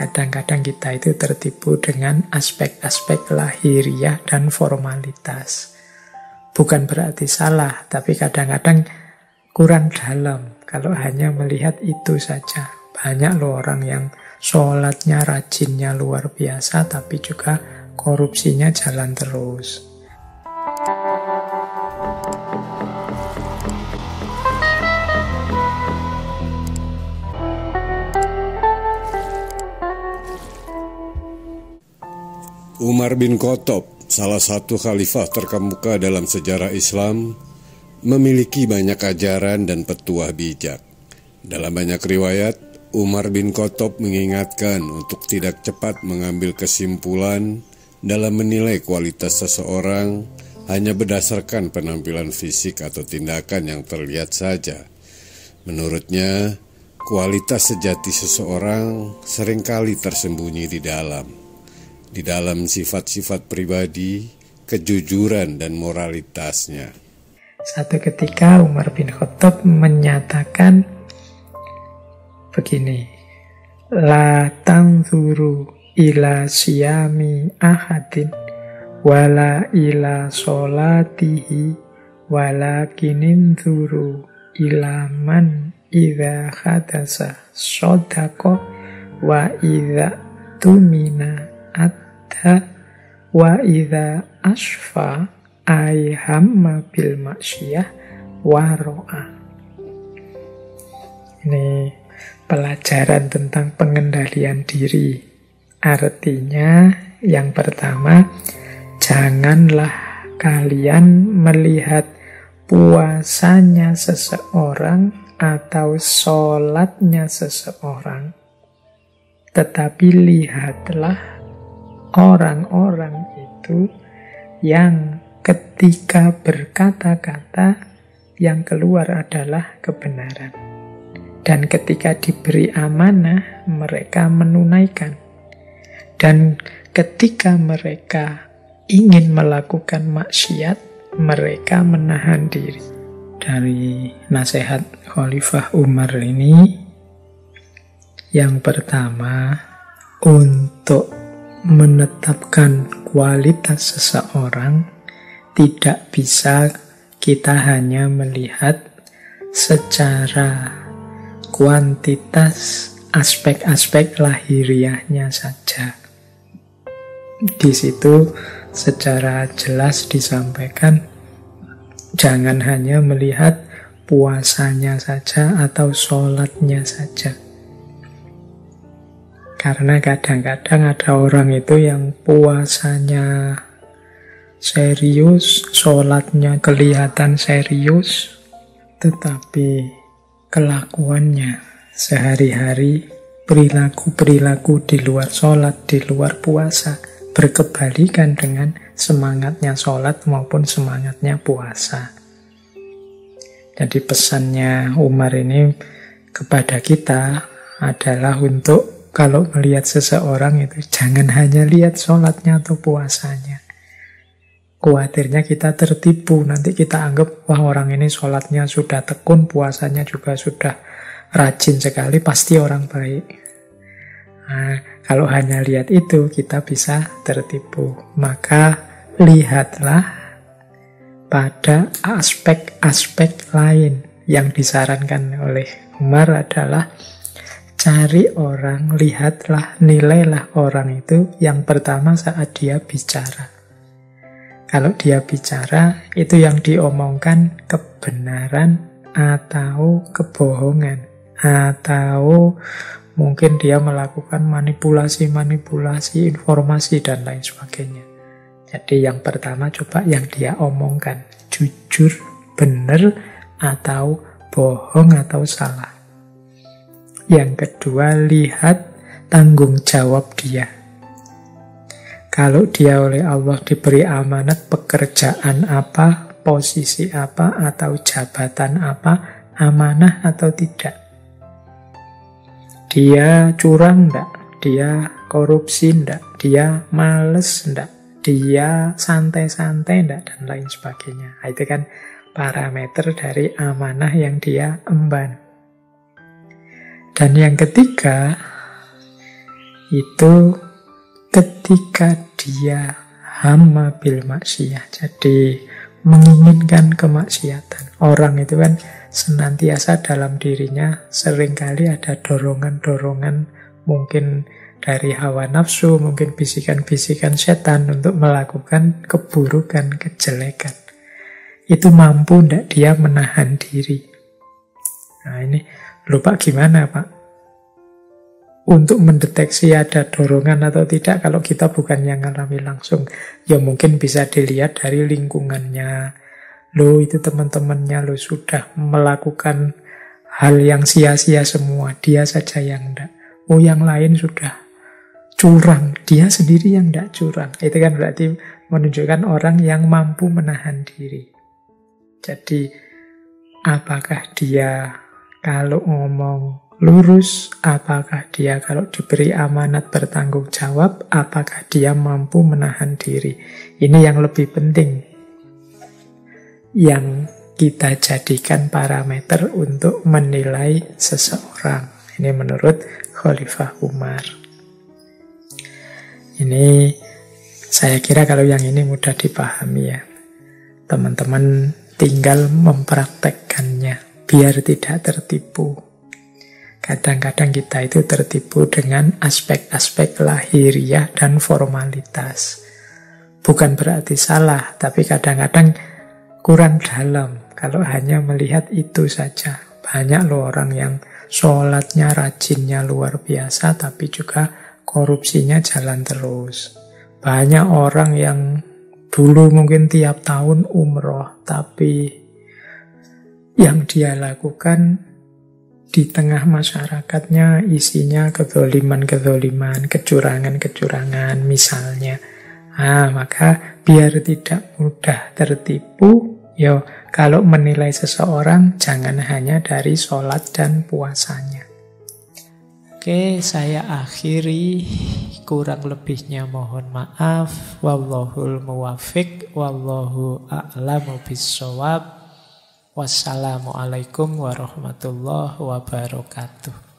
Kadang-kadang kita itu tertipu dengan aspek-aspek lahiriah dan formalitas. Bukan berarti salah, tapi kadang-kadang kurang dalam kalau hanya melihat itu saja. Banyak loh orang yang sholatnya, rajinnya luar biasa, tapi juga korupsinya jalan terus. Umar bin Khattab, salah satu khalifah terkemuka dalam sejarah Islam, memiliki banyak ajaran dan petuah bijak. Dalam banyak riwayat, Umar bin Khattab mengingatkan untuk tidak cepat mengambil kesimpulan dalam menilai kualitas seseorang hanya berdasarkan penampilan fisik atau tindakan yang terlihat saja. Menurutnya, kualitas sejati seseorang seringkali tersembunyi di dalam sifat-sifat pribadi, kejujuran dan moralitasnya. Satu ketika Umar bin Khattab menyatakan begini, la tanzuru ila siyami ahadin wala ila solatihi walakinin zuru ila man idha hadasa sodako wa idha tumina atta wa idha asfa aihamma bil maksiyah waro'a. Ini pelajaran tentang pengendalian diri. Artinya yang pertama, janganlah kalian melihat puasanya seseorang atau sholatnya seseorang, tetapi lihatlah orang-orang itu yang ketika berkata-kata yang keluar adalah kebenaran. Dan ketika diberi amanah, mereka menunaikan. Dan ketika mereka ingin melakukan maksiat, mereka menahan diri. Dari nasihat Khalifah Umar ini, yang pertama, untuk menetapkan kualitas seseorang, tidak bisa kita hanya melihat secara kuantitas aspek-aspek lahiriahnya saja. Di situ secara jelas disampaikan, jangan hanya melihat puasanya saja atau sholatnya saja. Karena kadang-kadang ada orang itu yang puasanya serius, sholatnya kelihatan serius, tetapi kelakuannya sehari-hari, perilaku-perilaku di luar sholat, di luar puasa, berkebalikan dengan semangatnya sholat maupun semangatnya puasa. Jadi pesannya Umar ini kepada kita adalah untuk kalau melihat seseorang itu jangan hanya lihat sholatnya atau puasanya. Khawatirnya kita tertipu, nanti kita anggap wah orang ini sholatnya sudah tekun, puasanya juga sudah rajin sekali, pasti orang baik. Nah, kalau hanya lihat itu kita bisa tertipu. Maka lihatlah pada aspek-aspek lain. Yang disarankan oleh Umar adalah cari orang, lihatlah, nilailah orang itu yang pertama saat dia bicara. Kalau dia bicara, itu yang diomongkan kebenaran atau kebohongan. Atau mungkin dia melakukan manipulasi-manipulasi informasi dan lain sebagainya. Jadi yang pertama coba yang dia omongkan. Jujur, benar, atau bohong atau salah. Yang kedua, lihat tanggung jawab dia. Kalau dia oleh Allah diberi amanat pekerjaan apa, posisi apa, atau jabatan apa, amanah atau tidak. Dia curang enggak? Dia korupsi enggak? Dia males enggak? Dia santai-santai enggak? Dan lain sebagainya. Nah, itu kan parameter dari amanah yang dia emban. Dan yang ketiga, itu ketika dia hama bil maksiyah, jadi menginginkan kemaksiatan. Orang itu kan senantiasa dalam dirinya seringkali ada dorongan-dorongan, mungkin dari hawa nafsu, mungkin bisikan-bisikan setan untuk melakukan keburukan, kejelekan. Itu mampu tidak dia menahan diri. Nah ini, lupa gimana Pak? Untuk mendeteksi ada dorongan atau tidak kalau kita bukan yang ngalami langsung. Ya mungkin bisa dilihat dari lingkungannya. Loh itu teman-temannya loh sudah melakukan hal yang sia-sia semua. Dia saja yang enggak. Oh yang lain sudah curang. Dia sendiri yang enggak curang. Itu kan berarti menunjukkan orang yang mampu menahan diri. Jadi apakah dia kalau ngomong lurus, apakah dia kalau diberi amanat bertanggung jawab, apakah dia mampu menahan diri. Ini yang lebih penting, yang kita jadikan parameter untuk menilai seseorang. Ini menurut Khalifah Umar. Ini saya kira kalau yang ini mudah dipahami ya. Teman-teman tinggal mempraktekkannya biar tidak tertipu. Kadang-kadang kita itu tertipu dengan aspek-aspek lahiriah dan formalitas. Bukan berarti salah, tapi kadang-kadang kurang dalam kalau hanya melihat itu saja. Banyak loh orang yang sholatnya, rajinnya luar biasa, tapi juga korupsinya jalan terus. Banyak orang yang dulu mungkin tiap tahun umroh, tapi yang dia lakukan di tengah masyarakatnya isinya kezoliman-kezoliman, kecurangan-kecurangan misalnya. Maka biar tidak mudah tertipu, kalau menilai seseorang jangan hanya dari sholat dan puasanya. Oke, saya akhiri. Kurang lebihnya mohon maaf. Wallahul muwafiq, wallahu a'lamu bissawab. Wassalamualaikum warahmatullahi wabarakatuh.